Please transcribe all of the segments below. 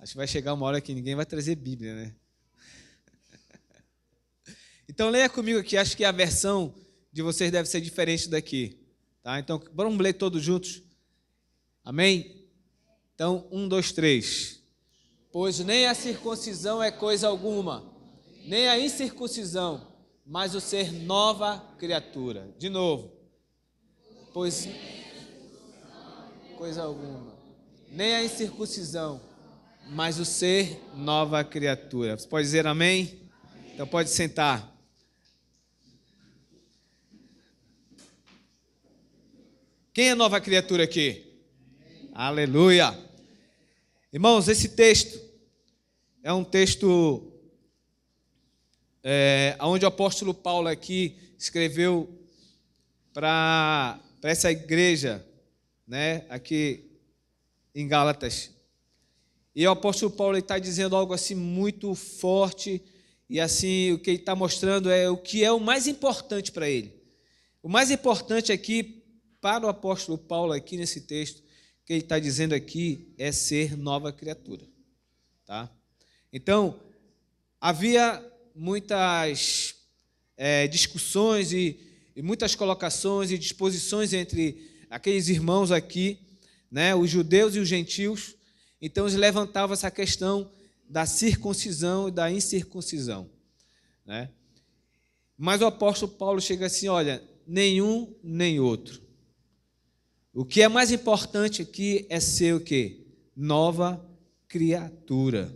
Acho que vai chegar uma hora que ninguém vai trazer Bíblia, né? Então, leia comigo aqui. Acho que a versão de vocês deve ser diferente daqui. Tá? Então, vamos ler todos juntos. Amém? Então, 1, 2, 3. Pois nem a circuncisão é coisa alguma, nem a incircuncisão, mas o ser nova criatura. De novo. Pois coisa alguma, nem a incircuncisão, mas o ser nova criatura. Você pode dizer amém? Então pode sentar. Quem é nova criatura aqui? Aleluia! Irmãos, esse texto é um texto onde o apóstolo Paulo aqui escreveu para essa igreja, né, aqui em Gálatas. E o apóstolo Paulo está dizendo algo assim muito forte, e assim o que ele está mostrando é o que é o mais importante para ele. O mais importante aqui para o apóstolo Paulo aqui nesse texto, que ele está dizendo aqui, é ser nova criatura. Tá? Então, havia muitas discussões e muitas colocações e disposições entre aqueles irmãos aqui, né, os judeus e os gentios. Então, eles levantavam essa questão da circuncisão e da incircuncisão. Né? Mas o apóstolo Paulo chega assim, olha, nenhum nem outro. O que é mais importante aqui é ser o quê? Nova criatura.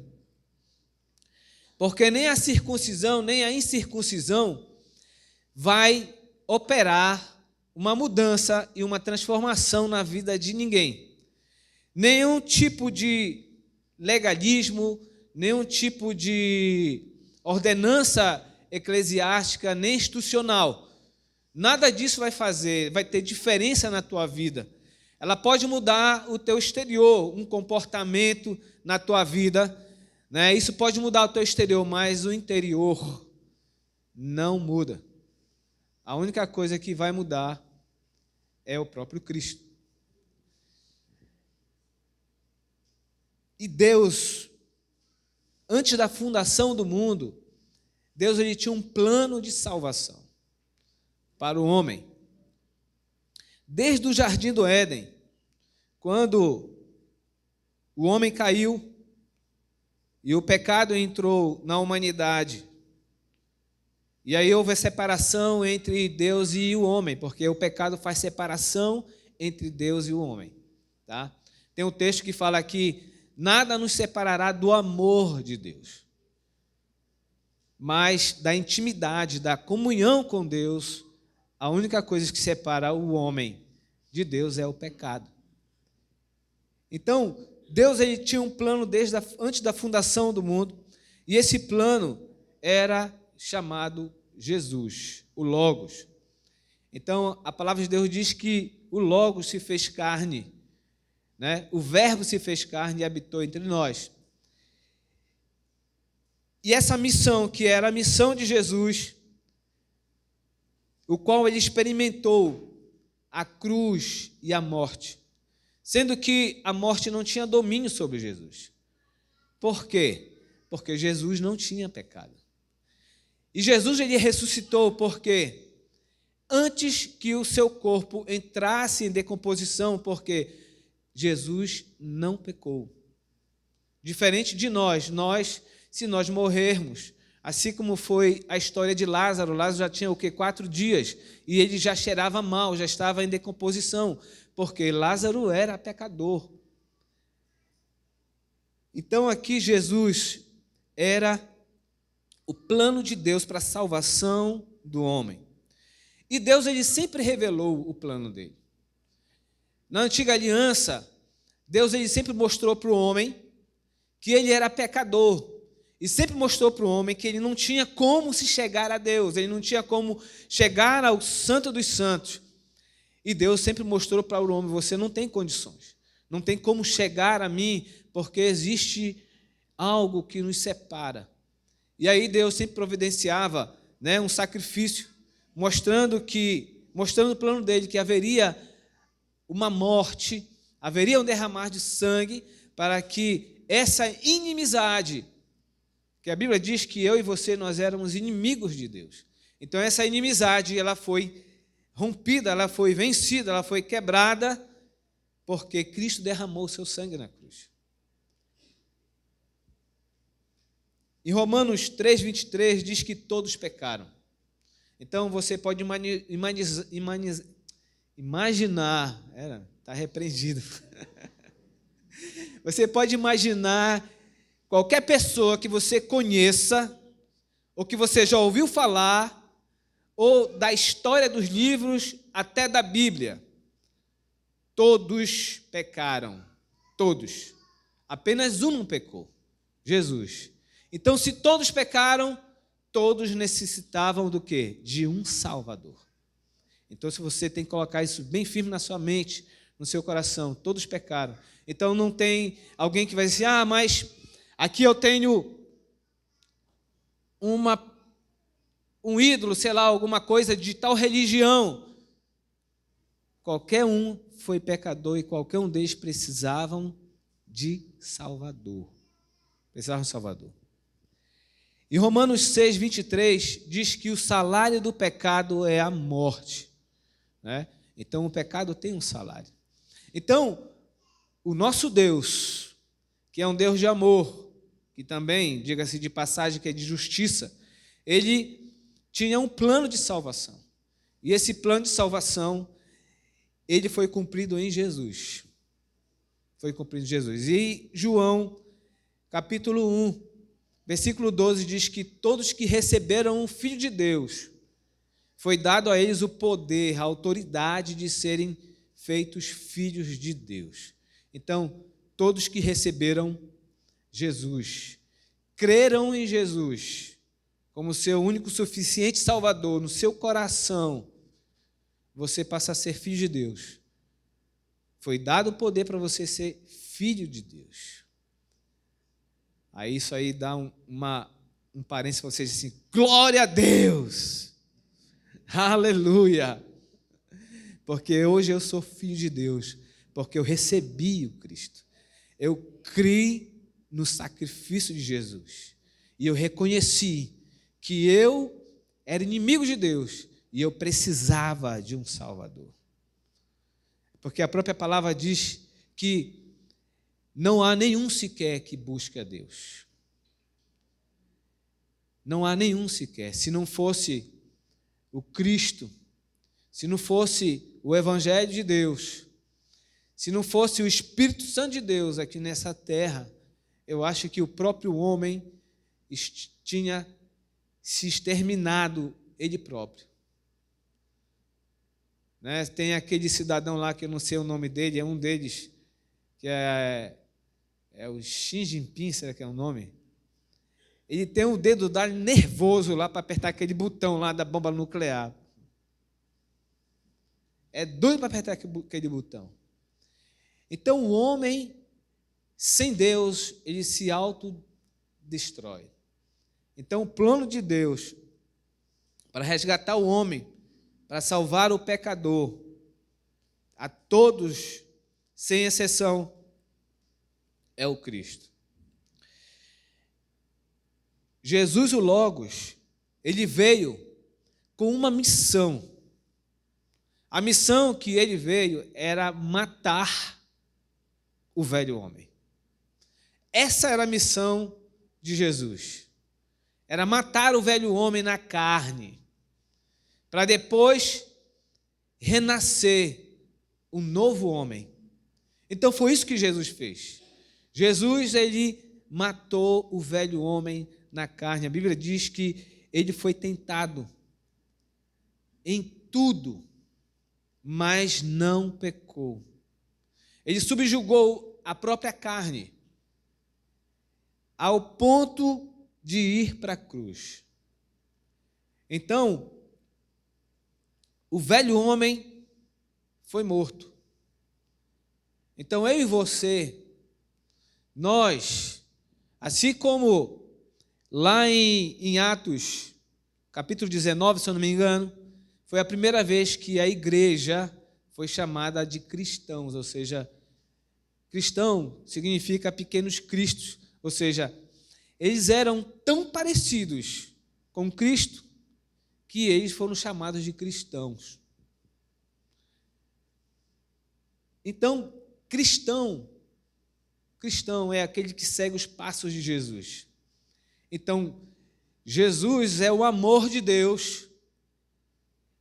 Porque nem a circuncisão, nem a incircuncisão vai operar uma mudança e uma transformação na vida de ninguém. Nenhum tipo de legalismo, nenhum tipo de ordenança eclesiástica, nem institucional. Nada disso vai ter diferença na tua vida. Ela pode mudar o teu exterior, um comportamento na tua vida, né? Isso pode mudar o teu exterior, mas o interior não muda. A única coisa que vai mudar é o próprio Cristo. E Deus, antes da fundação do mundo, Deus ele tinha um plano de salvação para o homem. Desde o jardim do Éden, quando o homem caiu e o pecado entrou na humanidade, e aí houve a separação entre Deus e o homem, porque o pecado faz separação entre Deus e o homem. Tá? Tem um texto que fala que nada nos separará do amor de Deus, mas da intimidade, da comunhão com Deus. A única coisa que separa o homem de Deus é o pecado. Então, Deus ele tinha um plano antes da fundação do mundo, e esse plano era chamado Jesus, o Logos. Então, a palavra de Deus diz que o Logos se fez carne, né? O Verbo se fez carne e habitou entre nós. E essa missão, que era a missão de Jesus, o qual ele experimentou a cruz e a morte, sendo que a morte não tinha domínio sobre Jesus. Por quê? Porque Jesus não tinha pecado. E Jesus ele ressuscitou porque antes que o seu corpo entrasse em decomposição, porque Jesus não pecou. Diferente de nós, se nós morrermos, assim como foi a história de Lázaro, Lázaro já tinha 4 dias, e ele já cheirava mal, já estava em decomposição, porque Lázaro era pecador. Então aqui Jesus era o plano de Deus para a salvação do homem. E Deus ele sempre revelou o plano dele. Na antiga aliança, Deus ele sempre mostrou para o homem que ele era pecador. E sempre mostrou para o homem que ele não tinha como se chegar a Deus, ele não tinha como chegar ao Santo dos Santos. E Deus sempre mostrou para o homem, você não tem condições, não tem como chegar a mim, porque existe algo que nos separa. E aí Deus sempre providenciava, né, um sacrifício, mostrando o plano dele, que haveria uma morte, haveria um derramar de sangue, para que essa inimizade, que a Bíblia diz que eu e você, nós éramos inimigos de Deus. Então, essa inimizade, ela foi rompida, ela foi vencida, ela foi quebrada, porque Cristo derramou o seu sangue na cruz. Em Romanos 3:23 diz que todos pecaram. Então você pode imaginar, está repreendido. Você pode imaginar qualquer pessoa que você conheça, ou que você já ouviu falar, ou da história dos livros, até da Bíblia. Todos pecaram, todos. Apenas um não pecou, Jesus. Então, se todos pecaram, todos necessitavam do quê? De um Salvador. Então, se você tem que colocar isso bem firme na sua mente, no seu coração, todos pecaram. Então, não tem alguém que vai dizer, mas aqui eu tenho um ídolo, sei lá, alguma coisa de tal religião. Qualquer um foi pecador e qualquer um deles precisavam de Salvador. Precisavam de Salvador. E Romanos 6:23 diz que o salário do pecado é a morte, né? Então, o pecado tem um salário. Então, o nosso Deus, que é um Deus de amor, que também, diga-se de passagem, que é de justiça, ele tinha um plano de salvação. E esse plano de salvação, ele foi cumprido em Jesus. Foi cumprido em Jesus. E João, capítulo 1, versículo 12, diz que todos que receberam o Filho de Deus, foi dado a eles o poder, a autoridade de serem feitos filhos de Deus. Então, todos que receberam Jesus, creram em Jesus como seu único suficiente Salvador no seu coração, você passa a ser filho de Deus. Foi dado o poder para você ser filho de Deus. Aí isso aí dá um parênteses para vocês assim, glória a Deus! Aleluia! Porque hoje eu sou filho de Deus, porque eu recebi o Cristo. Eu criei no sacrifício de Jesus. E eu reconheci que eu era inimigo de Deus e eu precisava de um Salvador. Porque a própria palavra diz que não há nenhum sequer que busque a Deus. Não há nenhum sequer. Se não fosse o Cristo, se não fosse o Evangelho de Deus, se não fosse o Espírito Santo de Deus aqui nessa terra, eu acho que o próprio homem tinha se exterminado ele próprio. Né? Tem aquele cidadão lá, que eu não sei o nome dele, é um deles, que é o Xi Jinping, será que é o nome? Ele tem o dedo nervoso lá para apertar aquele botão lá da bomba nuclear. É doido para apertar aquele botão. Então, o homem, sem Deus, ele se autodestrói. Então, o plano de Deus para resgatar o homem, para salvar o pecador, a todos, sem exceção, é o Cristo. Jesus, o Logos, ele veio com uma missão. A missão que ele veio era matar o velho homem. Essa era a missão de Jesus. Era matar o velho homem na carne, para depois renascer um novo homem. Então foi isso que Jesus fez. Jesus, ele matou o velho homem na carne. A Bíblia diz que ele foi tentado em tudo, mas não pecou. Ele subjugou a própria carne ao ponto de ir para a cruz. Então, o velho homem foi morto. Então, eu e você, nós, assim como lá em Atos, capítulo 19, se eu não me engano, foi a primeira vez que a igreja foi chamada de cristãos, ou seja, Cristão significa pequenos cristos, ou seja, eles eram tão parecidos com Cristo que eles foram chamados de cristãos. Então, cristão é aquele que segue os passos de Jesus. Então, Jesus é o amor de Deus,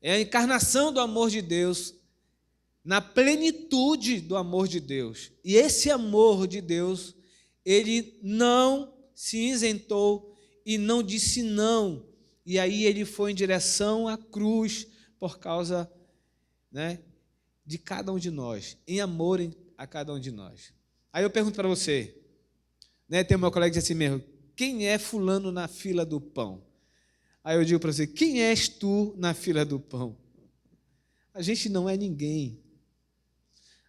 é a encarnação do amor de Deus, na plenitude do amor de Deus. E esse amor de Deus, ele não se isentou e não disse não. E aí ele foi em direção à cruz por causa, né, de cada um de nós, em amor a cada um de nós. Aí eu pergunto para você, né, tem o meu colega que diz assim mesmo, quem é fulano na fila do pão? Aí eu digo para você, quem és tu na fila do pão? A gente não é ninguém.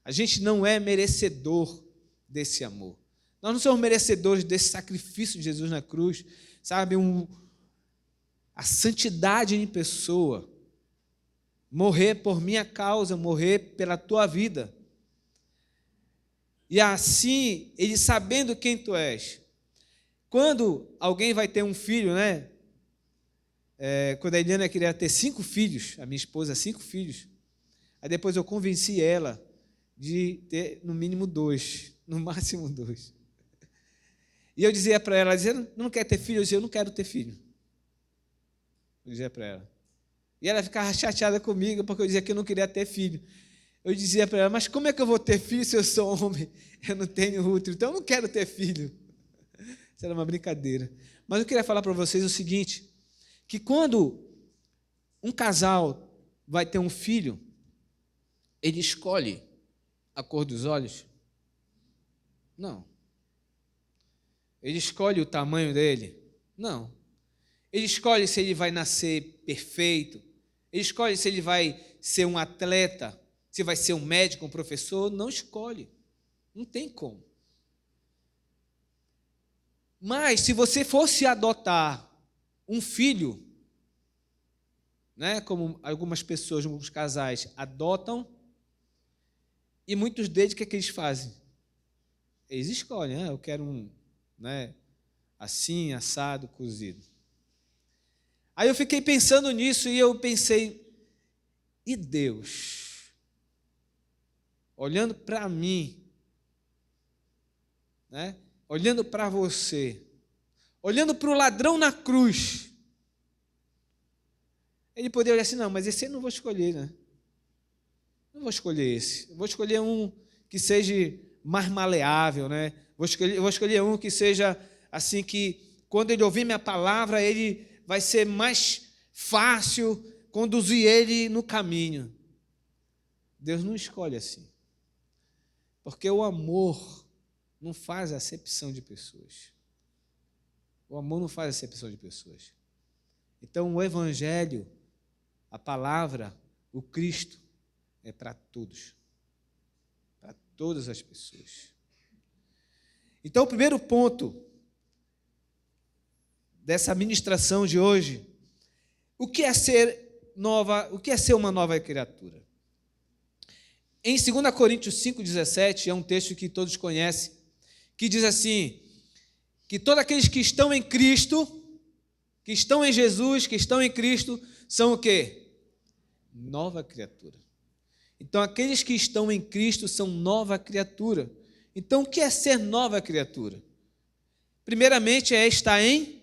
A gente não é merecedor desse amor. Nós não somos merecedores desse sacrifício de Jesus na cruz, sabe, a santidade em pessoa, morrer por minha causa, morrer pela tua vida. E assim, ele sabendo quem tu és. Quando alguém vai ter um filho, né? Quando a Eliana queria ter 5 filhos, a minha esposa, 5 filhos, aí depois eu convenci ela de ter no mínimo 2, no máximo 2. E eu dizia para ela, dizendo, não quer ter filho? Eu dizia, eu não quero ter filho. Eu dizia para ela. E ela ficava chateada comigo, porque eu dizia que eu não queria ter filho. Eu dizia para ela, mas como é que eu vou ter filho se eu sou homem? Eu não tenho útero, então eu não quero ter filho. Isso era uma brincadeira. Mas eu queria falar para vocês o seguinte, que quando um casal vai ter um filho, ele escolhe a cor dos olhos? Não. Ele escolhe o tamanho dele? Não. Ele escolhe se ele vai nascer perfeito? Ele escolhe se ele vai ser um atleta? Se vai ser um médico, um professor? Não escolhe. Não tem como. Mas se você fosse adotar um filho, né, como algumas pessoas, alguns casais adotam, e muitos deles, o que é que eles fazem? Eles escolhem, né? Eu quero um, né, assim, assado, cozido. Aí eu fiquei pensando nisso e eu pensei, e Deus? Olhando para mim, né? Olhando para você, olhando para o ladrão na cruz, ele poderia olhar assim, não, mas esse eu não vou escolher, né? Não vou escolher esse. Eu vou escolher um que seja mais maleável, né? Vou escolher um que seja assim, que quando ele ouvir minha palavra, ele vai ser mais fácil conduzir ele no caminho. Deus não escolhe assim. Porque o amor não faz acepção de pessoas. O amor não faz acepção de pessoas. Então, o Evangelho, a palavra, o Cristo, é para todos. Para todas as pessoas. Então, o primeiro ponto dessa ministração de hoje, o que é ser uma nova criatura? Em 2 Coríntios 5,17, é um texto que todos conhecem, que diz assim, que todos aqueles que estão em Cristo, que estão em Jesus, que estão em Cristo, são o quê? Nova criatura. Então, aqueles que estão em Cristo são nova criatura. Então, o que é ser nova criatura? Primeiramente, é estar em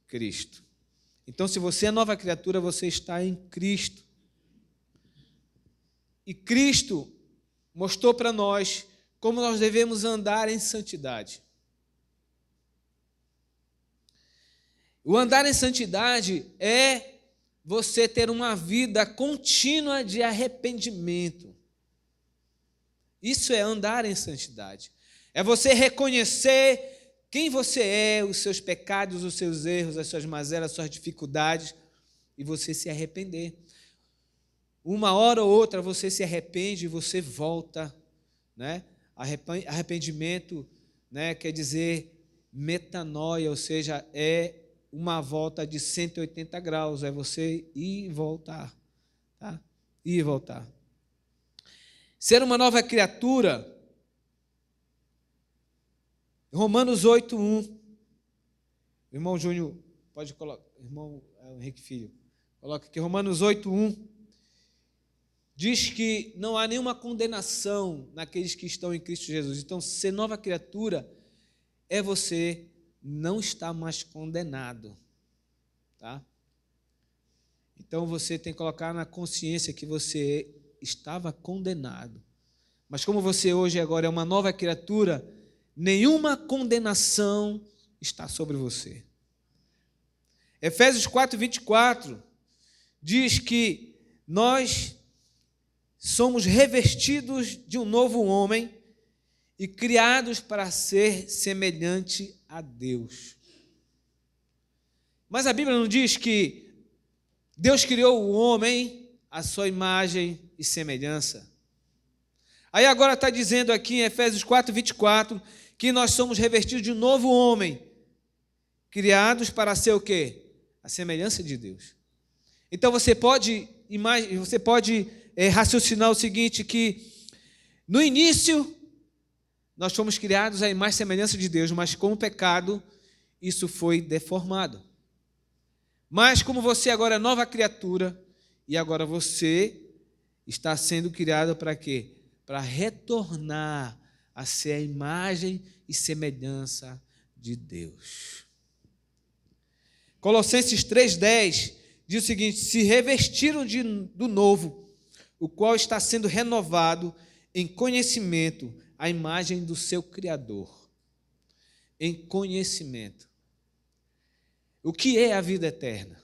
Cristo. Então, se você é nova criatura, você está em Cristo. E Cristo mostrou para nós como nós devemos andar em santidade. O andar em santidade é você ter uma vida contínua de arrependimento. Isso é andar em santidade. É você reconhecer quem você é, os seus pecados, os seus erros, as suas mazelas, as suas dificuldades, e você se arrepender. Uma hora ou outra você se arrepende e você volta, né? Arrependimento, né, quer dizer metanoia, ou seja, é uma volta de 180 graus, é você ir e voltar, tá? Ir e voltar. Ser uma nova criatura Romanos 8:1. O irmão Júnior, pode colocar. Irmão Henrique Filho, coloca aqui. Romanos 8:1. Diz que não há nenhuma condenação naqueles que estão em Cristo Jesus. Então, ser nova criatura é você não estar mais condenado. Tá? Então, você tem que colocar na consciência que você estava condenado. Mas como você hoje agora é uma nova criatura, nenhuma condenação está sobre você. Efésios 4:24 diz que nós somos revestidos de um novo homem e criados para ser semelhante a Deus. Mas a Bíblia não diz que Deus criou o homem à sua imagem e semelhança. Aí agora está dizendo aqui em Efésios 4:24 que nós somos revestidos de um novo homem, criados para ser o quê? A semelhança de Deus. Então você pode raciocinar o seguinte, que no início nós fomos criados à imagem e semelhança de Deus, mas com o pecado isso foi deformado. Mas como você agora é nova criatura, e agora você está sendo criado para quê? Para retornar a ser a imagem e semelhança de Deus. Colossenses 3:10 diz o seguinte: se revestiram do novo, o qual está sendo renovado em conhecimento, à imagem do seu Criador. Em conhecimento. O que é a vida eterna?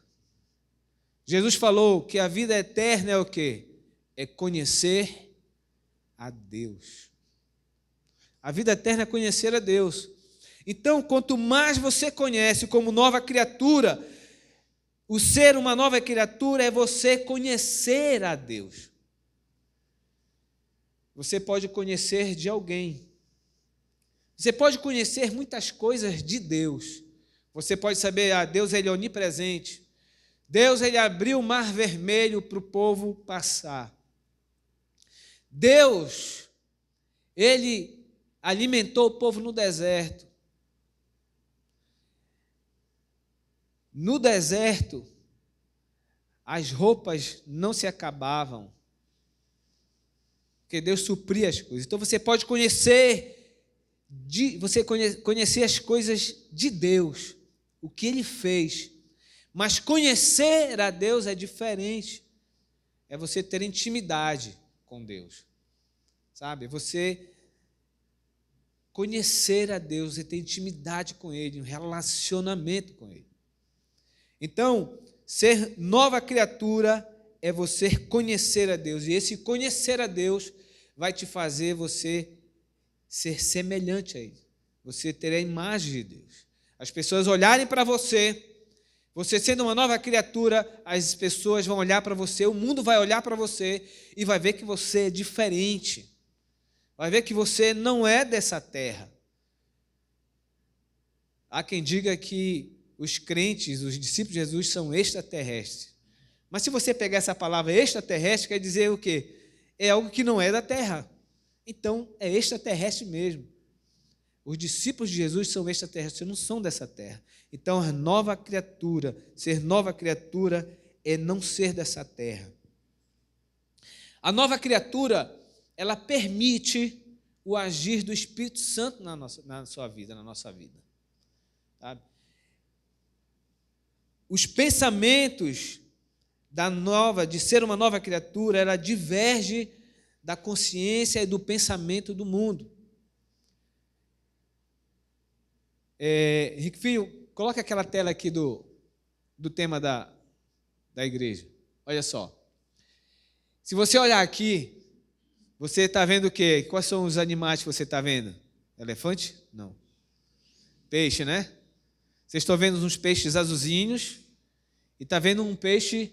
Jesus falou que a vida eterna é o quê? É conhecer a Deus. A vida eterna é conhecer a Deus. Então, quanto mais você conhece como nova criatura, o ser uma nova criatura é você conhecer a Deus. Você pode conhecer de alguém. Você pode conhecer muitas coisas de Deus. Você pode saber, Deus ele é onipresente. Deus ele abriu o mar vermelho para o povo passar. Deus, ele alimentou o povo no deserto. No deserto, as roupas não se acabavam, porque Deus supria as coisas. Então você pode conhecer as coisas de Deus, o que Ele fez. Mas conhecer a Deus é diferente. É você ter intimidade com Deus, sabe? Você conhecer a Deus e ter intimidade com Ele, um relacionamento com Ele. Então, ser nova criatura é você conhecer a Deus. E esse conhecer a Deus vai te fazer você ser semelhante a Ele. Você ter a imagem de Deus. As pessoas olharem para você, você sendo uma nova criatura, as pessoas vão olhar para você, o mundo vai olhar para você e vai ver que você é diferente. Vai ver que você não é dessa terra. Há quem diga que os crentes, os discípulos de Jesus são extraterrestres. Mas se você pegar essa palavra extraterrestre, quer dizer o quê? É algo que não é da terra. Então, é extraterrestre mesmo. Os discípulos de Jesus são extraterrestres, não são dessa terra. Então, a nova criatura, ser nova criatura é não ser dessa terra. A nova criatura, ela permite o agir do Espírito Santo na sua vida, na nossa vida. Sabe? Os pensamentos de ser uma nova criatura, ela diverge da consciência e do pensamento do mundo. Henrique Filho, coloca aquela tela aqui do tema da igreja. Olha só. Se você olhar aqui, você está vendo o quê? Quais são os animais que você está vendo? Elefante? Não. Peixe, né? Vocês estão vendo uns peixes azulzinhos e está vendo um peixe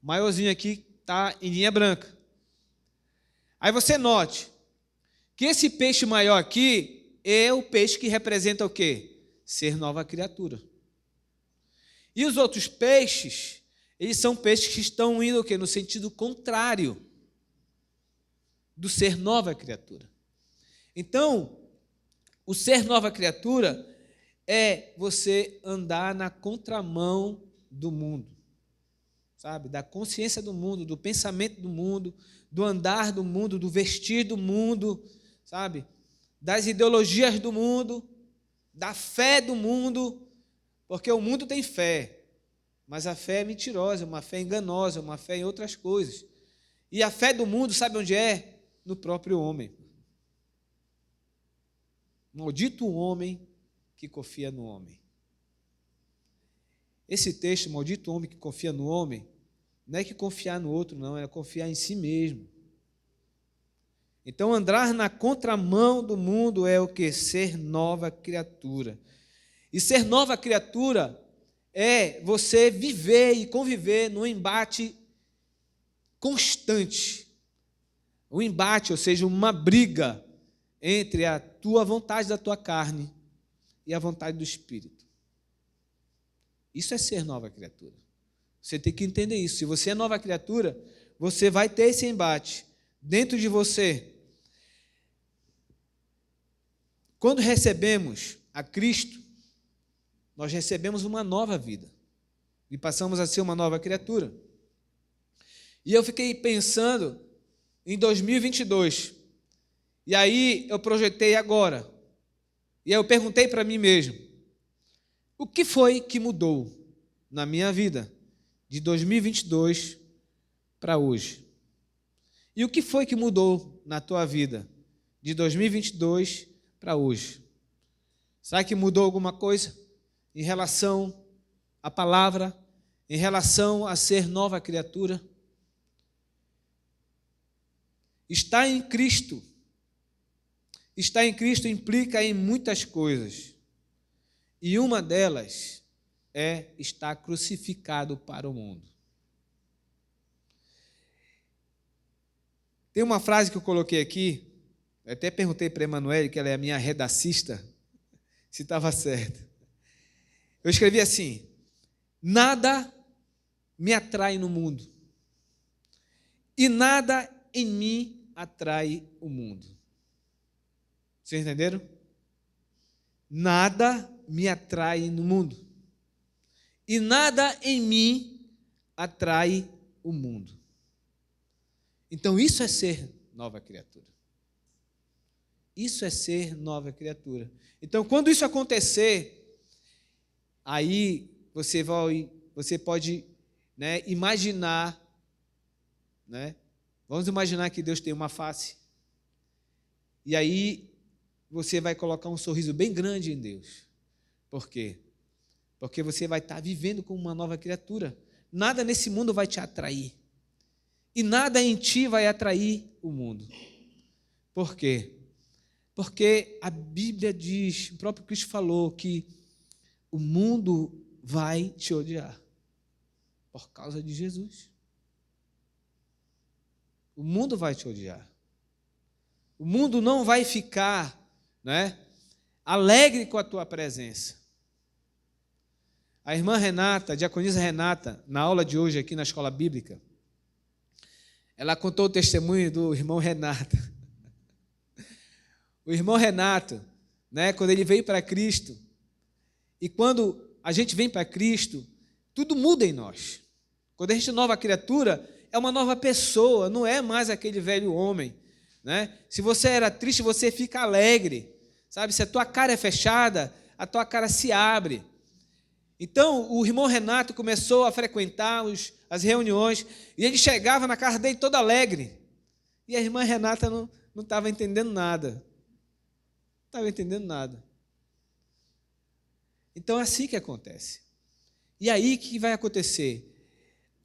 maiorzinho aqui, está em linha branca. Aí você note que esse peixe maior aqui é o peixe que representa o quê? Ser nova criatura. E os outros peixes, eles são peixes que estão indo o quê? No sentido contrário do ser nova criatura. Então, O ser nova criatura é você andar na contramão do mundo, sabe? Da consciência do mundo, do pensamento do mundo, do andar do mundo, do vestir do mundo, sabe? Das ideologias do mundo, da fé do mundo, porque o mundo tem fé, mas a fé é mentirosa, uma fé enganosa, uma fé em outras coisas. E a fé do mundo, sabe onde é? No próprio homem. Maldito o homem que confia no homem. Esse texto, maldito o homem que confia no homem, não é que confiar no outro, não, é confiar em si mesmo. Então, andar na contramão do mundo é o que? Ser nova criatura. E ser nova criatura é você viver e conviver num embate constante. Um embate, ou seja, uma briga entre a tua vontade da tua carne e a vontade do Espírito. Isso é ser nova criatura. Você tem que entender isso. Se você é nova criatura, você vai ter esse embate dentro de você. Quando recebemos a Cristo, nós recebemos uma nova vida e passamos a ser uma nova criatura. E eu fiquei pensando em 2022. E aí eu projetei agora. E aí eu perguntei para mim mesmo: o que foi que mudou na minha vida de 2022 para hoje? E o que foi que mudou na tua vida de 2022 para hoje? Será que mudou alguma coisa em relação à palavra, em relação a ser nova criatura? Estar em Cristo implica em muitas coisas. E uma delas é estar crucificado para o mundo. Tem uma frase que eu coloquei aqui, eu até perguntei para a Emanuele, que ela é a minha redacista, se estava certo. Eu escrevi assim: nada me atrai no mundo, e nada em mim atrai o mundo. Vocês entenderam? Nada me atrai no mundo, e nada em mim atrai o mundo. Então isso é ser nova criatura. Isso é ser nova criatura. Então, quando isso acontecer, aí você pode, imaginar, vamos imaginar que Deus tem uma face, e aí você vai colocar um sorriso bem grande em Deus. Por quê? Porque você vai estar vivendo como uma nova criatura. Nada nesse mundo vai te atrair. E nada em ti vai atrair o mundo. Por quê? Porque a Bíblia diz, o próprio Cristo falou, que o mundo vai te odiar por causa de Jesus. O mundo vai te odiar. O mundo não vai ficar, alegre com a tua presença. A irmã Renata, a diaconisa Renata, na aula de hoje aqui na escola bíblica, ela contou o testemunho do irmão Renato. O irmão Renato, quando ele veio para Cristo, e quando a gente vem para Cristo, tudo muda em nós. Quando a gente é nova criatura, é uma nova pessoa, não é mais aquele velho homem. Se você era triste, você fica alegre. Sabe? Se a tua cara é fechada, a tua cara se abre. Então, o irmão Renato começou a frequentar as reuniões, e ele chegava na casa dele todo alegre. E a irmã Renata não estava entendendo nada. Não estava entendendo nada. Então, é assim que acontece. E aí, o que vai acontecer?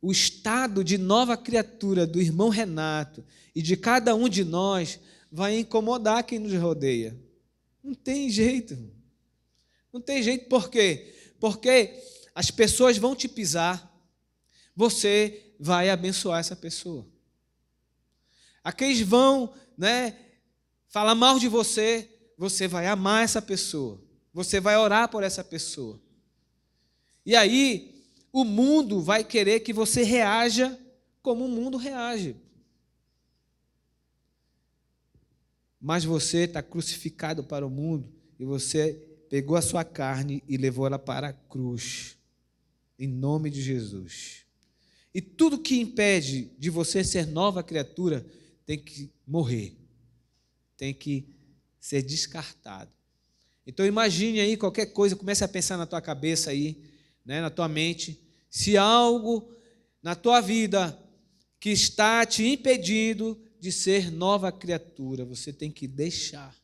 O estado de nova criatura do irmão Renato e de cada um de nós vai incomodar quem nos rodeia. Não tem jeito. Não tem jeito. Por quê? Porque as pessoas vão te pisar, você vai abençoar essa pessoa. Aqueles vão, falar mal de você, você vai amar essa pessoa. Você vai orar por essa pessoa. E aí, o mundo vai querer que você reaja como o mundo reage. Mas você está crucificado para o mundo e você pegou a sua carne e levou ela para a cruz, em nome de Jesus. E tudo que impede de você ser nova criatura tem que morrer, tem que ser descartado. Então imagine aí qualquer coisa, comece a pensar na tua cabeça aí, né, na tua mente, se algo na tua vida que está te impedindo de ser nova criatura, você tem que deixar,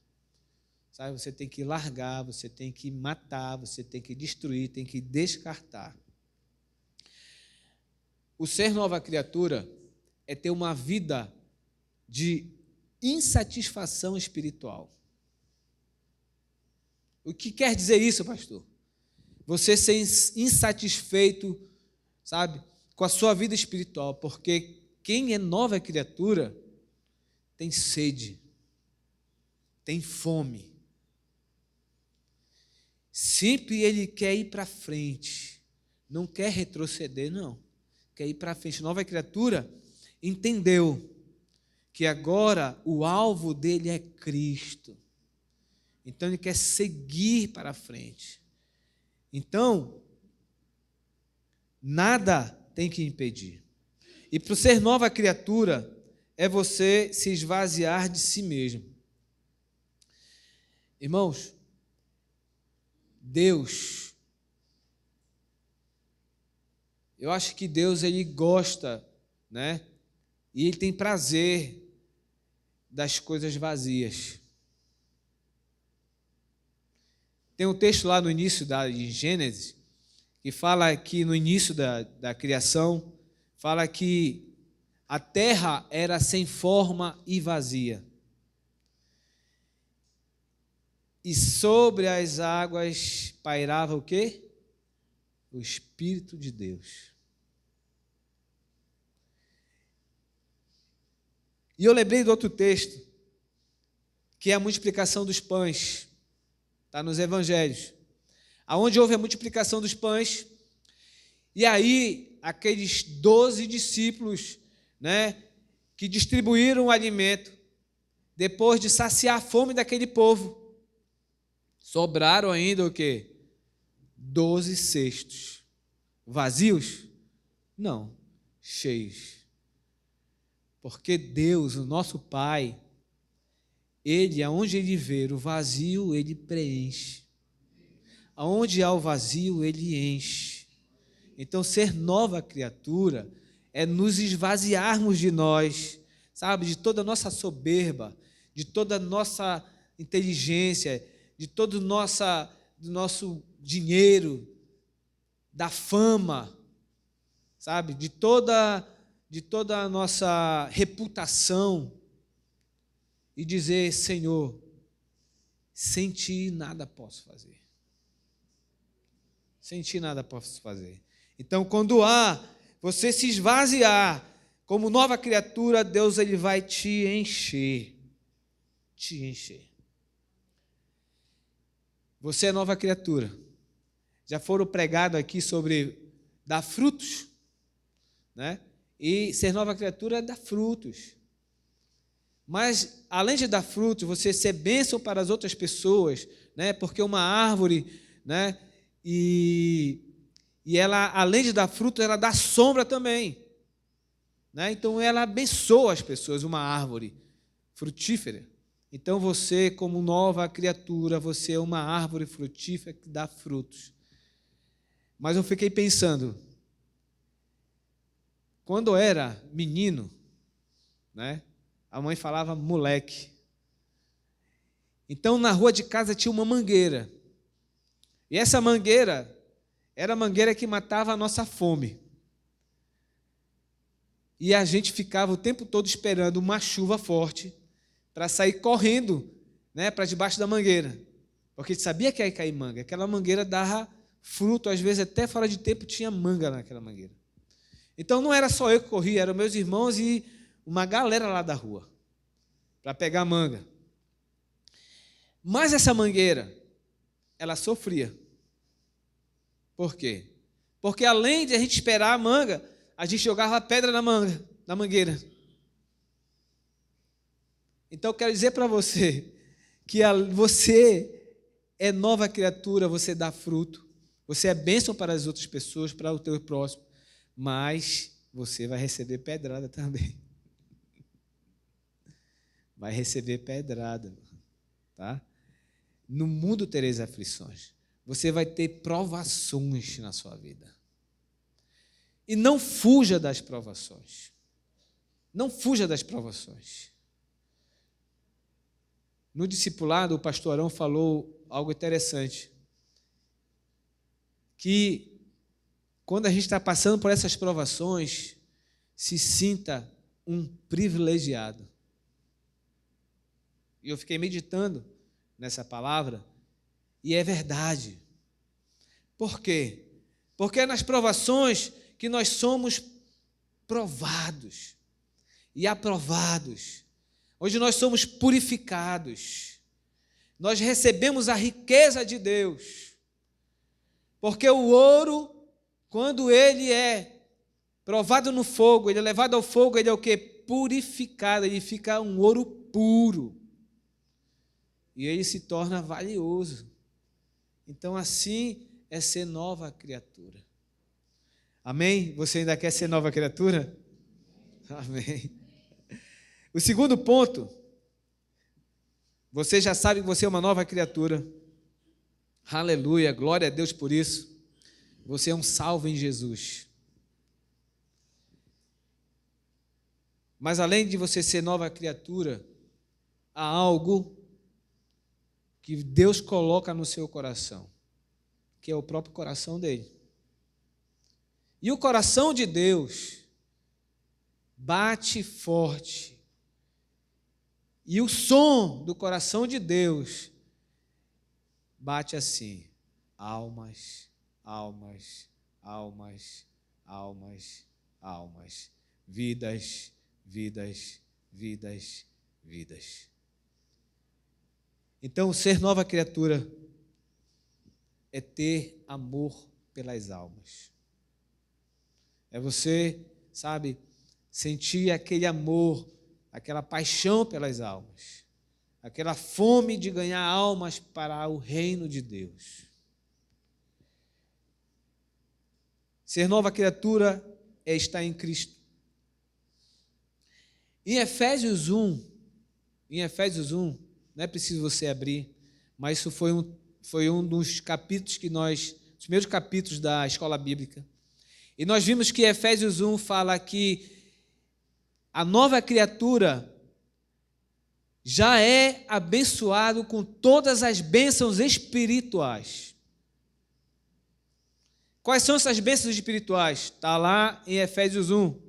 sabe? Você tem que largar, você tem que matar, você tem que destruir, tem que descartar. O ser nova criatura é ter uma vida de insatisfação espiritual. O que quer dizer isso, pastor? Você ser insatisfeito, sabe, com a sua vida espiritual, porque quem é nova criatura tem sede, tem fome. Sempre ele quer ir para frente, não quer retroceder, não. Quer ir para frente. Nova criatura entendeu que agora o alvo dele é Cristo. Então ele quer seguir para frente. Então, nada tem que impedir. E para ser nova criatura é você se esvaziar de si mesmo. Irmãos, Deus, eu acho que Deus ele gosta, né? E ele tem prazer das coisas vazias. Tem um texto lá no início de Gênesis, que fala que no início da criação, fala que a terra era sem forma e vazia. E sobre as águas pairava o quê? O Espírito de Deus. E eu lembrei do outro texto, que é a multiplicação dos pães. Está nos evangelhos. Aonde houve a multiplicação dos pães, e aí aqueles 12 discípulos, né, que distribuíram o alimento, depois de saciar a fome daquele povo, sobraram ainda o quê? 12 cestos. Vazios? Não, cheios. Porque Deus, o nosso Pai, Ele, aonde Ele vê o vazio, Ele preenche. Aonde há o vazio, Ele enche. Então, ser nova criatura é nos esvaziarmos de nós, sabe, de toda a nossa soberba, de toda a nossa inteligência, de todo o nosso dinheiro, da fama, sabe, de toda a nossa reputação, e dizer: Senhor, sem Ti nada posso fazer. Sem Ti nada posso fazer. Então, quando você se esvaziar como nova criatura, Deus ele vai te encher. Te encher. Você é nova criatura. Já foram pregados aqui sobre dar frutos, né? E ser nova criatura é dar frutos. Mas, além de dar frutos, você ser bênção para as outras pessoas, né? Porque uma árvore, né? E ela, além de dar fruto, ela dá sombra também, né? Então, ela abençoa as pessoas, uma árvore frutífera. Então, você, como nova criatura, você é uma árvore frutífera que dá frutos. Mas eu fiquei pensando, quando eu era menino, né? A mãe falava moleque. Então, na rua de casa tinha uma mangueira. E essa mangueira era a mangueira que matava a nossa fome. E a gente ficava o tempo todo esperando uma chuva forte para sair correndo, né, para debaixo da mangueira. Porque a gente sabia que ia cair manga. Aquela mangueira dava fruto, às vezes até fora de tempo tinha manga naquela mangueira. Então não era só eu que corria, eram meus irmãos e uma galera lá da rua para pegar manga. Mas essa mangueira, ela sofria. Por quê? Porque além de a gente esperar a manga, a gente jogava pedra na mangueira. Então eu quero dizer para você que você é nova criatura, você dá fruto, você é bênção para as outras pessoas, para o teu próximo, mas você vai receber pedrada também. Vai receber pedrada, tá? No mundo tereis aflições. Você vai ter provações na sua vida. E não fuja das provações. Não fuja das provações. No discipulado, o pastor Arão falou algo interessante. Que quando a gente está passando por essas provações, se sinta um privilegiado. E eu fiquei meditando nessa palavra, e é verdade. Por quê? Porque é nas provações que nós somos provados e aprovados, onde nós somos purificados, nós recebemos a riqueza de Deus, porque o ouro, quando ele é provado no fogo, ele é levado ao fogo, ele é o quê? Purificado, ele fica um ouro puro, e ele se torna valioso. Então assim é ser nova criatura. Amém? Você ainda quer ser nova criatura? Amém. O segundo ponto, você já sabe que você é uma nova criatura. Aleluia, glória a Deus por isso. Você é um salvo em Jesus. Mas além de você ser nova criatura, há algo que Deus coloca no seu coração, que é o próprio coração dele. E o coração de Deus bate forte. E o som do coração de Deus bate assim: almas, almas, almas, almas, almas, vidas, vidas, vidas, vidas. Então, ser nova criatura é ter amor pelas almas. É você, sabe, sentir aquele amor, aquela paixão pelas almas, aquela fome de ganhar almas para o reino de Deus. Ser nova criatura é estar em Cristo. Em Efésios 1, não é preciso você abrir, mas isso foi um dos capítulos os primeiros capítulos da escola bíblica. E nós vimos que Efésios 1 fala que a nova criatura já é abençoado com todas as bênçãos espirituais. Quais são essas bênçãos espirituais? Está lá em Efésios 1.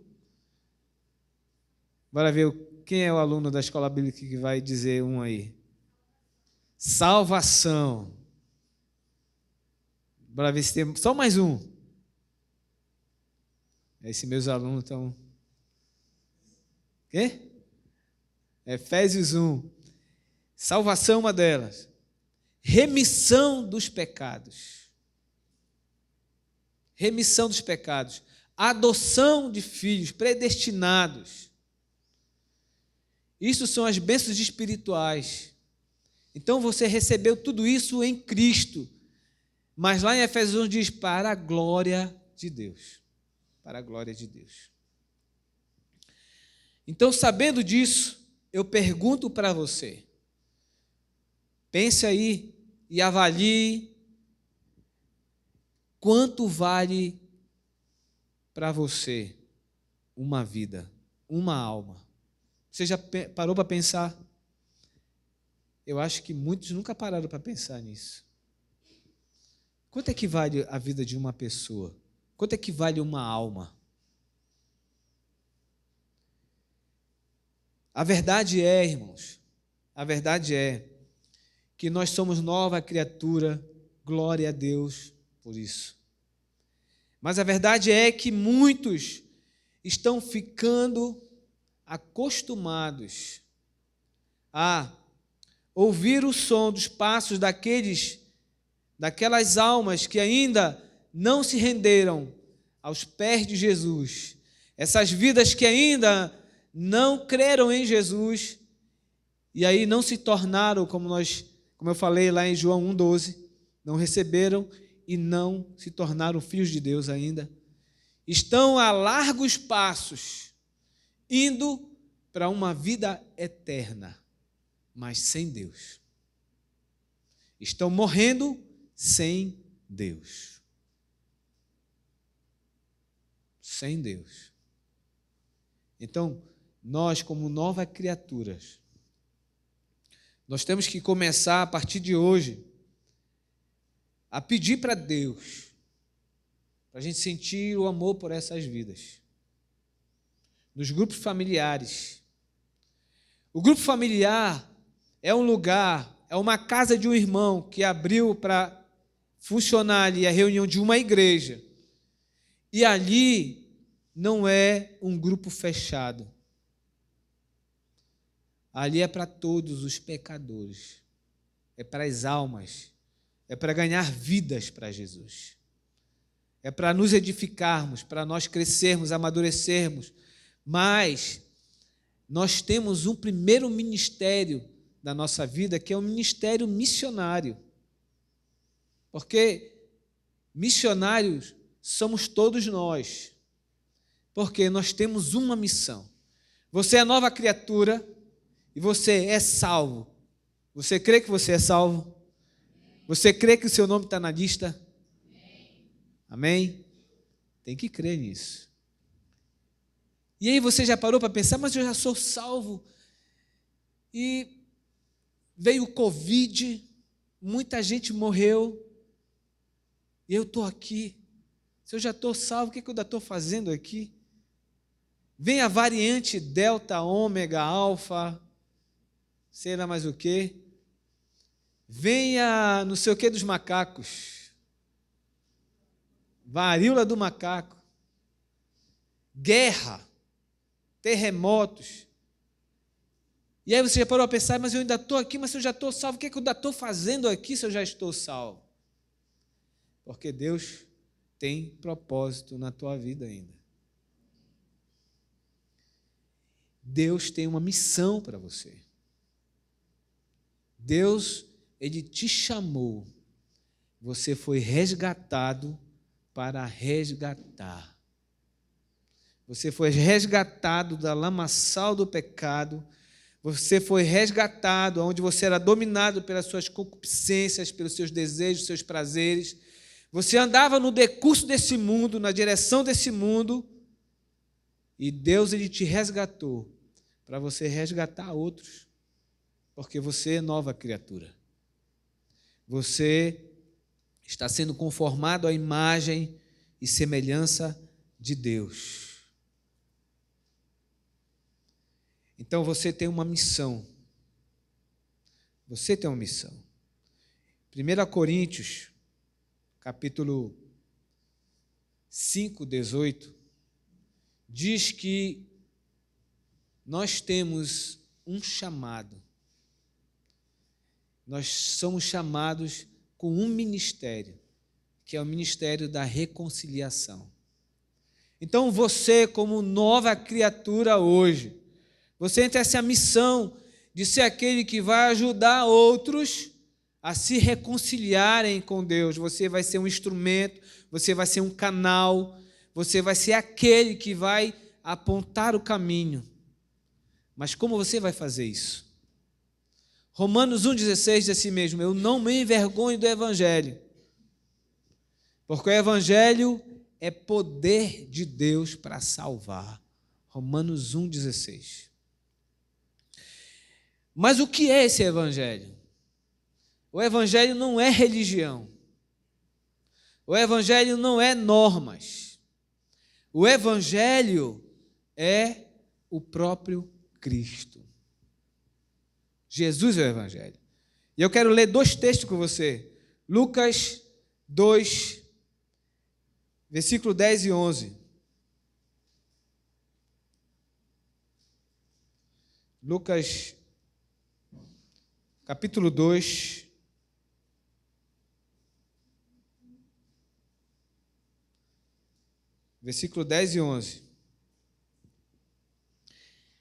Bora ver quem é o aluno da escola bíblica que vai dizer um aí. Salvação. Bora ver se tem só mais um. Esses meus alunos estão... Quê? Efésios 1. Salvação, uma delas. Remissão dos pecados. Remissão dos pecados. Adoção de filhos predestinados. Isso são as bênçãos espirituais. Então você recebeu tudo isso em Cristo. Mas lá em Efésios 1 diz: para a glória de Deus. Para a glória de Deus. Então, sabendo disso, eu pergunto para você, pense aí e avalie quanto vale para você uma vida, uma alma. Você já parou para pensar? Eu acho que muitos nunca pararam para pensar nisso. Quanto é que vale a vida de uma pessoa? Quanto é que vale uma alma? A verdade é, irmãos, a verdade é que nós somos nova criatura, glória a Deus por isso. Mas a verdade é que muitos estão ficando acostumados a ouvir o som dos passos daquelas almas que ainda não se renderam aos pés de Jesus, essas vidas que ainda não creram em Jesus e aí não se tornaram, como nós como eu falei lá em João 1,12, não receberam e não se tornaram filhos de Deus ainda, estão a largos passos, indo para uma vida eterna, mas sem Deus. Estão morrendo sem Deus. Sem Deus. Então, nós, como novas criaturas, nós temos que começar, a partir de hoje, a pedir para Deus, para a gente sentir o amor por essas vidas. Nos grupos familiares. O grupo familiar é um lugar, é uma casa de um irmão que abriu para funcionar ali a reunião de uma igreja. E ali não é um grupo fechado. Ali é para todos os pecadores. É para as almas. É para ganhar vidas para Jesus. É para nos edificarmos, para nós crescermos, amadurecermos. Mas nós temos um primeiro ministério da nossa vida, que é o ministério missionário. Porque missionários somos todos nós. Porque nós temos uma missão. Você é nova criatura e você é salvo. Você crê que você é salvo? Você crê que o seu nome está na lista? Amém? Tem que crer nisso. E aí você já parou para pensar, mas eu já sou salvo. E veio o Covid, muita gente morreu, e eu estou aqui. Se eu já estou salvo, o que eu ainda estou fazendo aqui? Vem a variante Delta, Ômega, Alfa, sei lá mais o quê. Vem a não sei o que dos macacos. Varíola do macaco. Guerra. Terremotos. E aí você já parou a pensar, mas eu ainda estou aqui, mas se eu já estou salvo, o que eu ainda estou fazendo aqui se eu já estou salvo? Porque Deus tem propósito na tua vida ainda. Deus tem uma missão para você. Deus, Ele te chamou. Você foi resgatado para resgatar. Você foi resgatado da lamaçal do pecado. Você foi resgatado onde você era dominado pelas suas concupiscências, pelos seus desejos, seus prazeres. Você andava no decurso desse mundo, na direção desse mundo, e Deus, Ele te resgatou para você resgatar outros, porque você é nova criatura. Você está sendo conformado à imagem e semelhança de Deus. Então você tem uma missão. Você tem uma missão. 1 Coríntios, capítulo 5, 18, diz que nós temos um chamado. Nós somos chamados com um ministério, que é o ministério da reconciliação. Então você, como nova criatura hoje, você tem essa missão de ser aquele que vai ajudar outros a se reconciliarem com Deus. Você vai ser um instrumento, você vai ser um canal, você vai ser aquele que vai apontar o caminho. Mas como você vai fazer isso? Romanos 1,16 diz assim mesmo: eu não me envergonho do Evangelho, porque o Evangelho é poder de Deus para salvar. Romanos 1,16. Mas o que é esse Evangelho? O Evangelho não é religião. O Evangelho não é normas. O Evangelho é o próprio Cristo. Jesus é o Evangelho. E eu quero ler 2 textos com você. Lucas 2, versículo 10 e 11. Lucas, capítulo 2, versículo 10 e 11.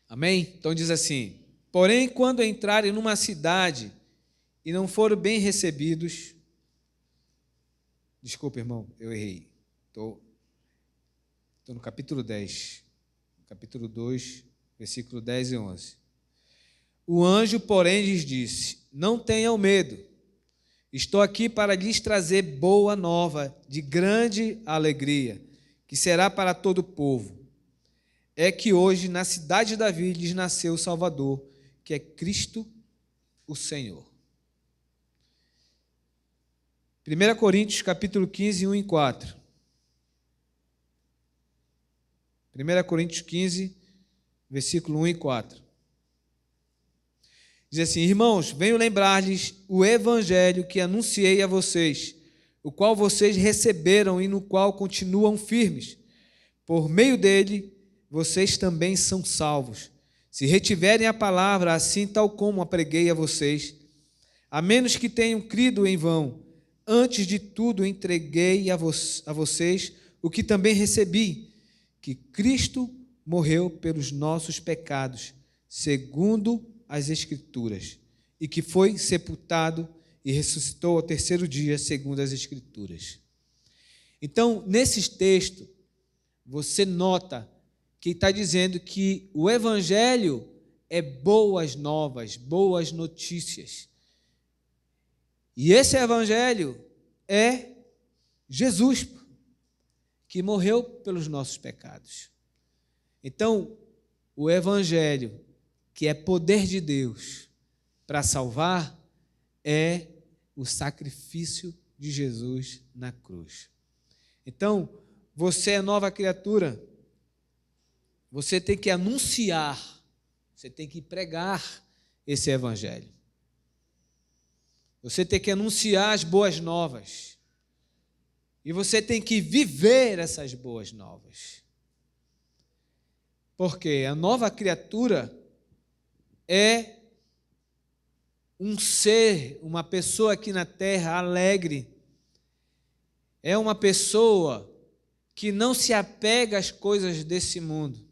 Amém? Então diz assim: porém, quando entrarem numa cidade e não foram bem recebidos. Desculpa, irmão, eu errei. Estou no capítulo 10, capítulo 2, versículo 10 e 11. O anjo, porém, lhes disse: não tenham medo, estou aqui para lhes trazer boa nova de grande alegria, que será para todo o povo. É que hoje, na cidade de Davi, lhes nasceu o Salvador, que é Cristo o Senhor. 1 Coríntios, capítulo 15, 1 e 4. 1 Coríntios 15, versículo 1 e 4. Diz assim: irmãos, venho lembrar-lhes o evangelho que anunciei a vocês, o qual vocês receberam e no qual continuam firmes. Por meio dele, vocês também são salvos, se retiverem a palavra assim tal como a preguei a vocês, a menos que tenham crido em vão. Antes de tudo, entreguei a vocês o que também recebi, que Cristo morreu pelos nossos pecados, segundo as Escrituras, e que foi sepultado e ressuscitou ao terceiro dia, segundo as Escrituras. Então, nesse texto, você nota que está dizendo que o Evangelho é boas novas, boas notícias. E esse Evangelho é Jesus, que morreu pelos nossos pecados. Então, o Evangelho, que é poder de Deus para salvar, é o sacrifício de Jesus na cruz. Então, você é nova criatura, você tem que anunciar, você tem que pregar esse Evangelho. Você tem que anunciar as boas novas. E você tem que viver essas boas novas. Porque a nova criatura é um ser, uma pessoa aqui na terra alegre. É uma pessoa que não se apega às coisas desse mundo.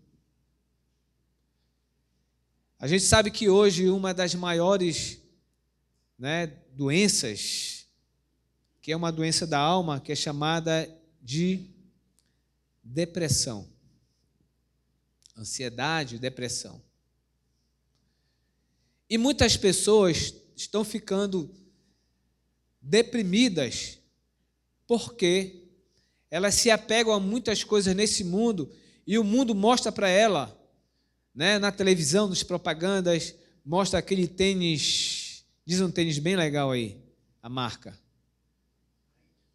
A gente sabe que hoje uma das maiores, doenças, que é uma doença da alma, que é chamada de depressão. Ansiedade, depressão. E muitas pessoas estão ficando deprimidas porque elas se apegam a muitas coisas nesse mundo e o mundo mostra para ela, na televisão, nas propagandas, mostra aquele tênis. Diz um tênis bem legal aí, a marca.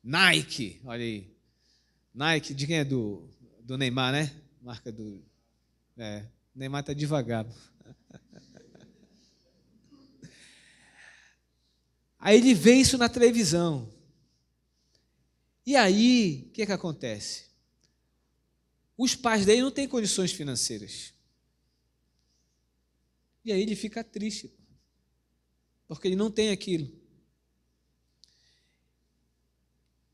Nike, olha aí. Nike, de quem é? Do Neymar, né? Marca do... Neymar está devagar. Aí ele vê isso na televisão. E aí, o que acontece? Os pais dele não têm condições financeiras. E aí ele fica triste, porque ele não tem aquilo.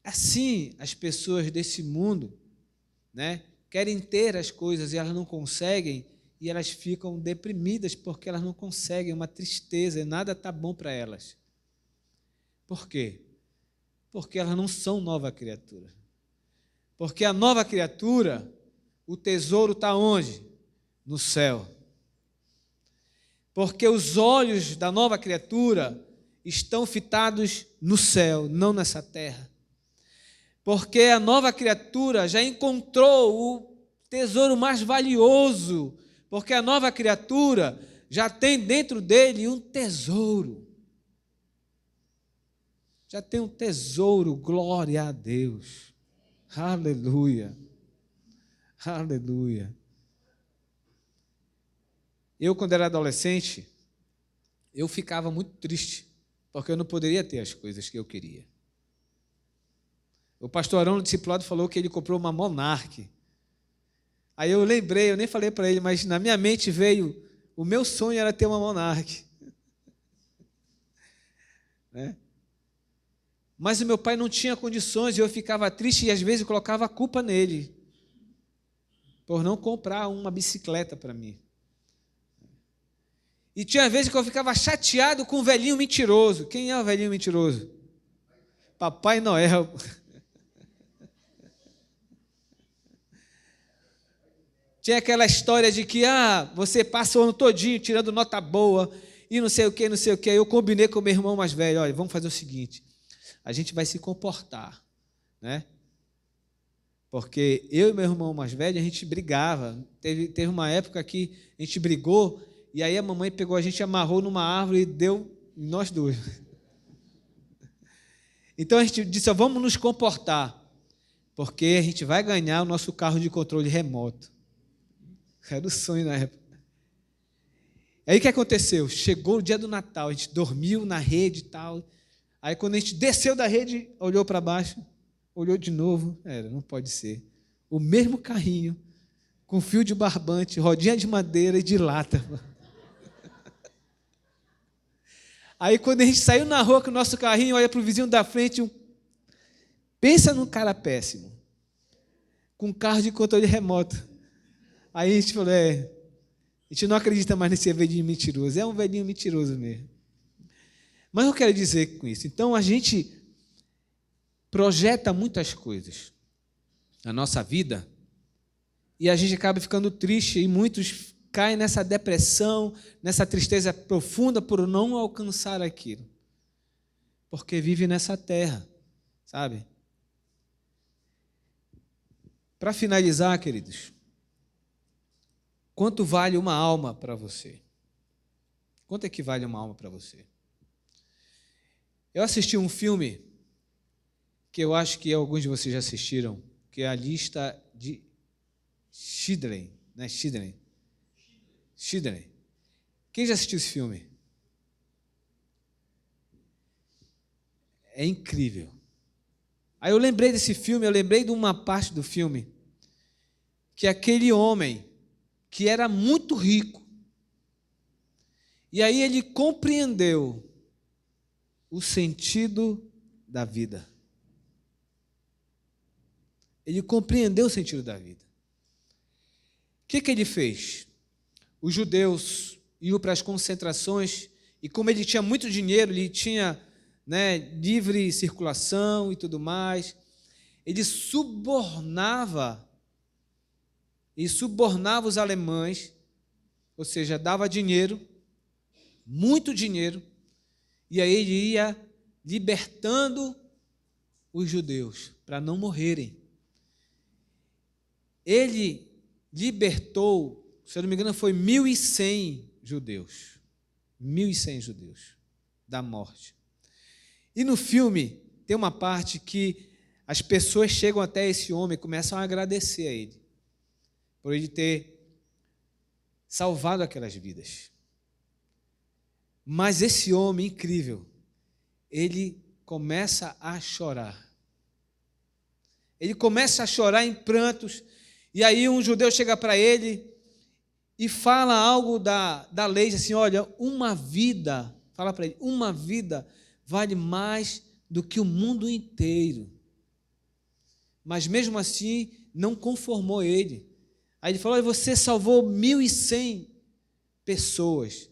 Assim, as pessoas desse mundo, querem ter as coisas e elas não conseguem, e elas ficam deprimidas porque elas não conseguem, uma tristeza, e nada está bom para elas. Por quê? Porque elas não são nova criatura. Porque a nova criatura, o tesouro está onde? No céu. Porque os olhos da nova criatura estão fitados no céu, não nessa terra. Porque a nova criatura já encontrou o tesouro mais valioso, porque a nova criatura já tem dentro dele um tesouro. Já tem um tesouro, glória a Deus. Aleluia. Aleluia. Eu, quando era adolescente, eu ficava muito triste, porque eu não poderia ter as coisas que eu queria. O pastor Arão, no discipulado, falou que ele comprou uma Monarch. Aí eu lembrei, eu nem falei para ele, mas na minha mente veio, o meu sonho era ter uma Monarch. Mas o meu pai não tinha condições e eu ficava triste e às vezes eu colocava a culpa nele, por não comprar uma bicicleta para mim. E tinha vezes que eu ficava chateado com o velhinho mentiroso. Quem é o velhinho mentiroso? Papai Noel. Tinha aquela história de que você passa o ano todinho tirando nota boa e não sei o que, não sei o que. Aí eu combinei com o meu irmão mais velho, olha, vamos fazer o seguinte, a gente vai se comportar, né? Porque eu e meu irmão mais velho, a gente brigava. Teve uma época que a gente brigou e aí a mamãe pegou a gente, amarrou numa árvore e deu nós dois. Então a gente disse, vamos nos comportar, porque a gente vai ganhar o nosso carro de controle remoto. Era o sonho na época. Aí o que aconteceu? Chegou o dia do Natal, a gente dormiu na rede e tal. Aí quando a gente desceu da rede, olhou para baixo, olhou de novo, não pode ser. O mesmo carrinho, com fio de barbante, rodinha de madeira e de lata. Aí quando a gente saiu na rua com o nosso carrinho, olha para o vizinho da frente, pensa num cara péssimo, com carro de controle remoto. Aí a gente falou, a gente não acredita mais nesse velhinho mentiroso, é um velhinho mentiroso mesmo. Mas eu quero dizer com isso, então a gente projeta muitas coisas na nossa vida e a gente acaba ficando triste e muitos caem nessa depressão, nessa tristeza profunda por não alcançar aquilo, porque vive nessa terra, sabe? Para finalizar, queridos, quanto vale uma alma para você? Quanto é que vale uma alma para você? Eu assisti um filme que eu acho que alguns de vocês já assistiram, que é a Lista de Schindler, né? Schindler. Quem já assistiu esse filme? É incrível. Aí eu lembrei desse filme, eu lembrei de uma parte do filme, que aquele homem, que era muito rico, e aí ele compreendeu o sentido da vida. Ele compreendeu o sentido da vida. O que ele fez? Os judeus iam para as concentrações e como ele tinha muito dinheiro, ele tinha, livre circulação e tudo mais, ele subornava os alemães, ou seja, dava dinheiro, muito dinheiro, e aí ele ia libertando os judeus para não morrerem. Ele libertou, se eu não me engano, foi 1.100 judeus. 1.100 judeus da morte. E no filme tem uma parte que as pessoas chegam até esse homem e começam a agradecer a ele, por ele ter salvado aquelas vidas. Mas esse homem incrível, ele começa a chorar. Ele começa a chorar em prantos. E aí um judeu chega para ele e fala algo da lei, assim, olha, uma vida, fala para ele, uma vida vale mais do que o mundo inteiro. Mas mesmo assim, não conformou ele. Aí ele falou, olha, você salvou 1.100 pessoas.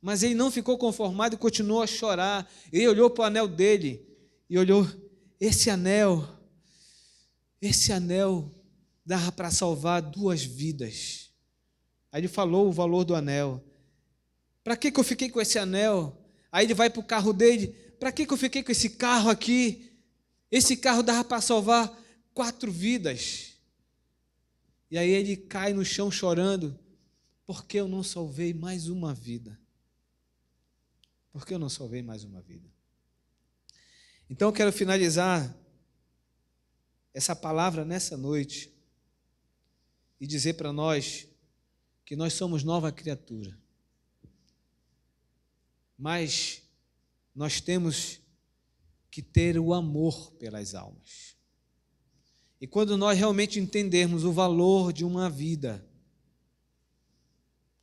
Mas ele não ficou conformado e continuou a chorar. Ele olhou para o anel dele e olhou, esse anel dava para salvar 2 vidas. Aí ele falou o valor do anel. Para que eu fiquei com esse anel? Aí ele vai para o carro dele. Para que eu fiquei com esse carro aqui? Esse carro dava para salvar 4 vidas. E aí ele cai no chão chorando. Por que eu não salvei mais uma vida? Por que eu não salvei mais uma vida? Então eu quero finalizar essa palavra nessa noite e dizer para nós que nós somos nova criatura. Mas nós temos que ter o amor pelas almas. E quando nós realmente entendermos o valor de uma vida,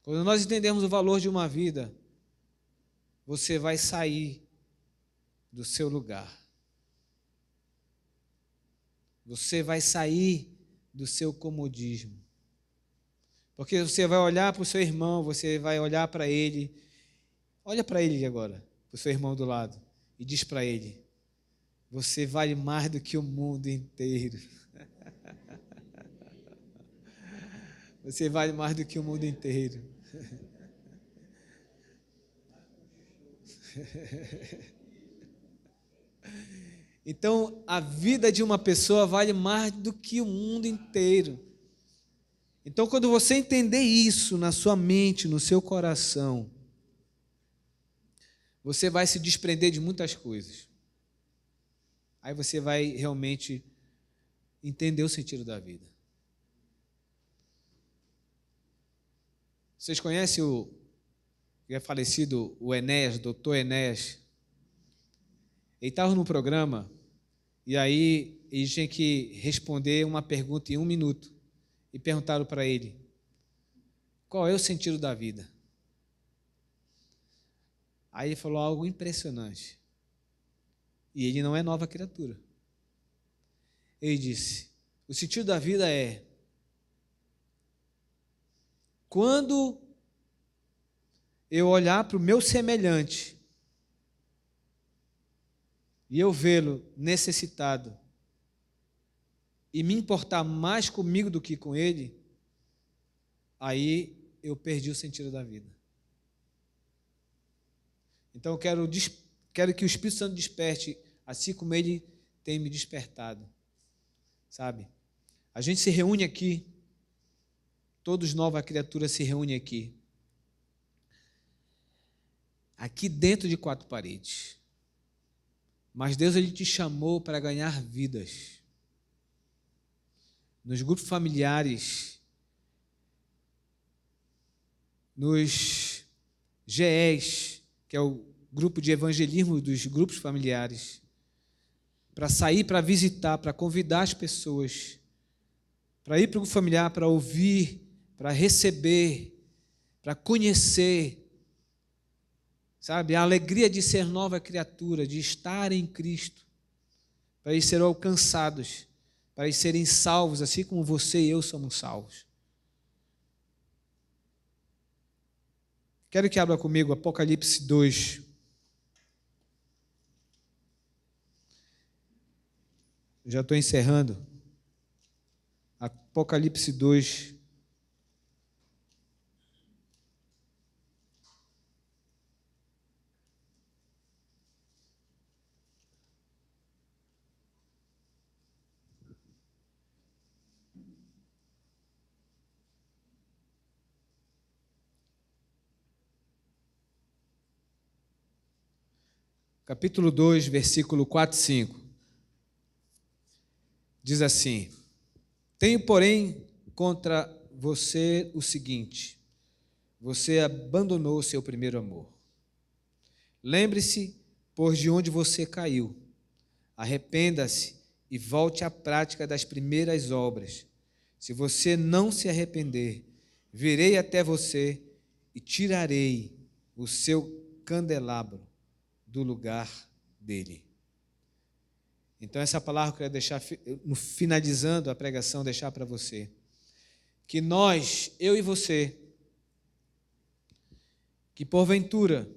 quando nós entendermos o valor de uma vida, você vai sair do seu lugar. Você vai sair do seu comodismo. Porque você vai olhar para o seu irmão, você vai olhar para ele Olha para ele agora, para o seu irmão do lado, e diz para ele: você vale mais do que o mundo inteiro. Você vale mais do que o mundo inteiro. Então, a vida de uma pessoa vale mais do que o mundo inteiro. Então, quando você entender isso na sua mente, no seu coração, você vai se desprender de muitas coisas. Aí você vai realmente entender o sentido da vida. Vocês conhecem o que é falecido, o Enéas, doutor Enéas? Ele estava no programa e aí ele tinha que responder uma pergunta em 1 minuto. E perguntaram para ele: qual é o sentido da vida? Aí ele falou algo impressionante. E ele não é nova criatura. Ele disse: o sentido da vida é quando eu olhar para o meu semelhante e eu vê-lo necessitado e me importar mais comigo do que com ele, aí eu perdi o sentido da vida. Então eu quero que o Espírito Santo desperte, assim como ele tem me despertado. Sabe? A gente se reúne aqui, todos nova criatura se reúne aqui. Aqui dentro de 4 paredes. Mas Deus, ele te chamou para ganhar vidas. Nos grupos familiares, nos GEs, que é o grupo de evangelismo dos grupos familiares, para sair, para visitar, para convidar as pessoas, para ir para o grupo familiar, para ouvir, para receber, para conhecer, sabe, a alegria de ser nova criatura, de estar em Cristo, para eles serem alcançados, para eles serem salvos, assim como você e eu somos salvos. Quero que abra comigo Apocalipse 2. Já estou encerrando. Apocalipse 2. Capítulo 2, versículo 4 e 5. Diz assim: tenho, porém, contra você o seguinte: você abandonou o seu primeiro amor. Lembre-se, pois, de onde você caiu. Arrependa-se e volte à prática das primeiras obras. Se você não se arrepender, virei até você e tirarei o seu candelabro do lugar dele. Então, essa palavra eu quero deixar, finalizando a pregação, deixar para você. Que nós, eu e você, que porventura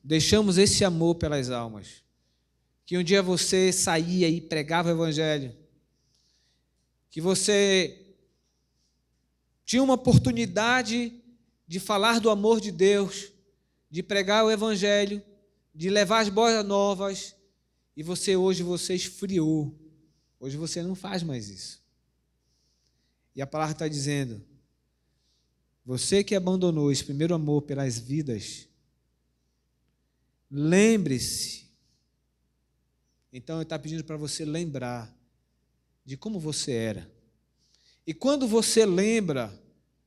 deixamos esse amor pelas almas, que um dia você saía e pregava o Evangelho, que você tinha uma oportunidade de falar do amor de Deus, de pregar o Evangelho, de levar as boas novas, e hoje você esfriou. Hoje você não faz mais isso. E a palavra está dizendo: você que abandonou esse primeiro amor pelas vidas, lembre-se. Então ele está pedindo para você lembrar de como você era. E quando você lembra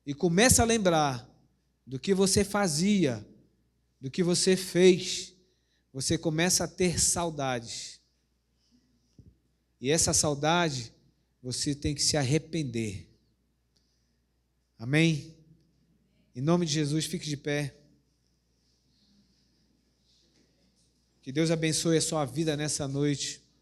e começa a lembrar do que você fazia, do que você fez, você começa a ter saudades. E essa saudade, você tem que se arrepender. Amém? Em nome de Jesus, fique de pé. Que Deus abençoe a sua vida nessa noite.